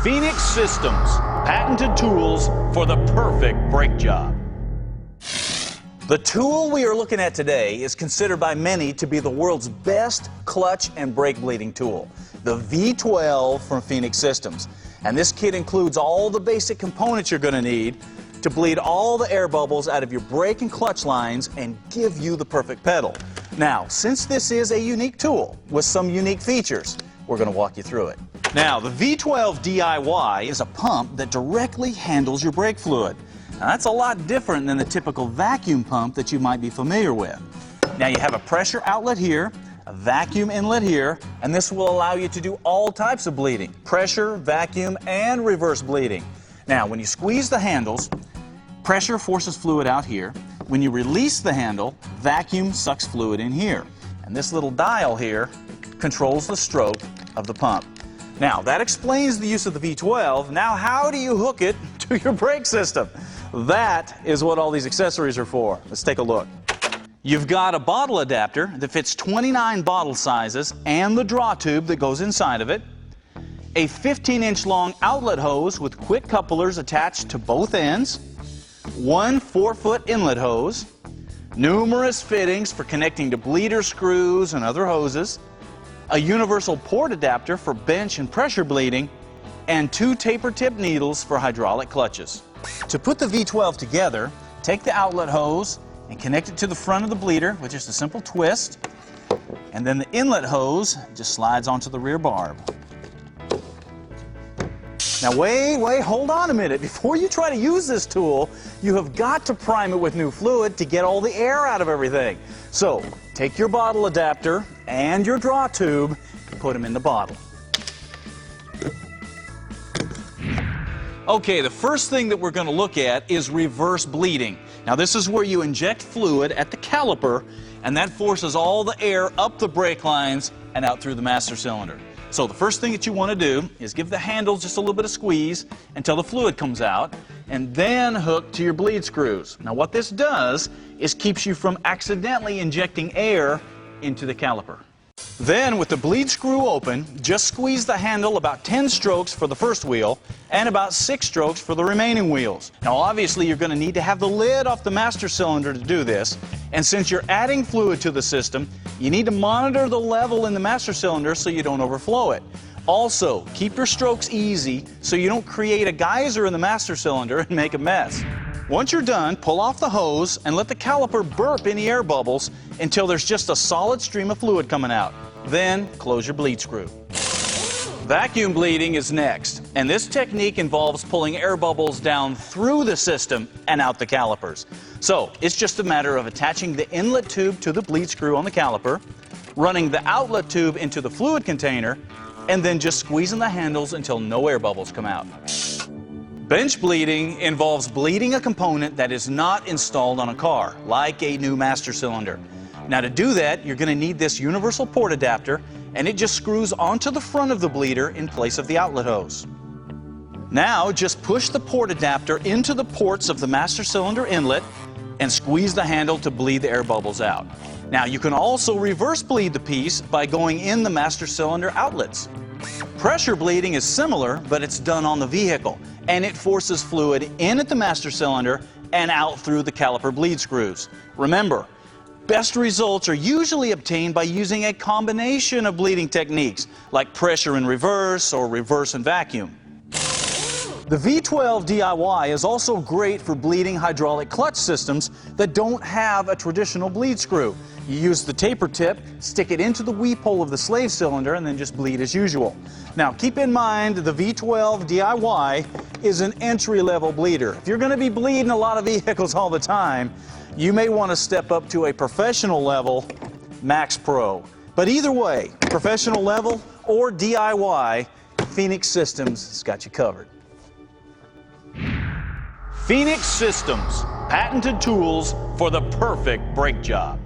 Phoenix Systems, patented tools for the perfect brake job. The tool we are looking at today is considered by many to be the world's best clutch and brake bleeding tool, the V-12 from Phoenix Systems. And this kit includes all the basic components you're going to need to bleed all the air bubbles out of your brake and clutch lines and give you the perfect pedal. Now, since this is a unique tool with some unique features, we're going to walk you through it. Now, the V-12 DIY is a pump that directly handles your brake fluid. Now, that's a lot different than the typical vacuum pump that you might be familiar with. Now, you have a pressure outlet here, a vacuum inlet here, and this will allow you to do all types of bleeding: pressure, vacuum, and reverse bleeding. Now, when you squeeze the handles, pressure forces fluid out here. When you release the handle, vacuum sucks fluid in here. And this little dial here controls the stroke of the pump. Now, that explains the use of the V-12. Now, how do you hook it to your brake system? That is what all these accessories are for. Let's take a look. You've got a bottle adapter that fits 29 bottle sizes and the draw tube that goes inside of it, a 15-inch long outlet hose with quick couplers attached to both ends, one 4-foot inlet hose, numerous fittings for connecting to bleeder screws and other hoses, a universal port adapter for bench and pressure bleeding, and 2 taper tip needles for hydraulic clutches. To put the V-12 together, take the outlet hose and connect it to the front of the bleeder with just a simple twist, and then the inlet hose just slides onto the rear barb. Now wait, hold on a minute. Before you try to use this tool, you have got to prime it with new fluid to get all the air out of everything. So, take your bottle adapter and your draw tube and put them in the bottle. Okay, the first thing that we're going to look at is reverse bleeding. Now this is where you inject fluid at the caliper, and that forces all the air up the brake lines and out through the master cylinder. So the first thing that you want to do is give the handles just a little bit of squeeze until the fluid comes out, and then hook to your bleed screws. Now what this does is keeps you from accidentally injecting air into the caliper. Then with the bleed screw open, just squeeze the handle about 10 strokes for the first wheel and about 6 strokes for the remaining wheels. Now obviously you're going to need to have the lid off the master cylinder to do this, and since you're adding fluid to the system, you need to monitor the level in the master cylinder so you don't overflow it. Also, keep your strokes easy so you don't create a geyser in the master cylinder and make a mess. Once you're done, pull off the hose and let the caliper burp any air bubbles until there's just a solid stream of fluid coming out. Then close your bleed screw. Vacuum bleeding is next, and this technique involves pulling air bubbles down through the system and out the calipers. So it's just a matter of attaching the inlet tube to the bleed screw on the caliper, running the outlet tube into the fluid container, and then just squeezing the handles until no air bubbles come out. Bench bleeding involves bleeding a component that is not installed on a car, like a new master cylinder. Now to do that, you're going to need this universal port adapter, and it just screws onto the front of the bleeder in place of the outlet hose. Now just push the port adapter into the ports of the master cylinder inlet and squeeze the handle to bleed the air bubbles out. Now you can also reverse bleed the piece by going in the master cylinder outlets. Pressure bleeding is similar, but it's done on the vehicle, and it forces fluid in at the master cylinder and out through the caliper bleed screws. Remember, best results are usually obtained by using a combination of bleeding techniques, like pressure and reverse or reverse and vacuum. The V-12 DIY is also great for bleeding hydraulic clutch systems that don't have a traditional bleed screw. You use the taper tip, stick it into the weep hole of the slave cylinder, and then just bleed as usual. Now keep in mind the V-12 DIY is an entry-level bleeder. If you're going to be bleeding a lot of vehicles all the time, you may want to step up to a professional level, Max Pro. But either way, professional level or DIY, Phoenix Systems has got you covered. Phoenix Systems, patented tools for the perfect brake job.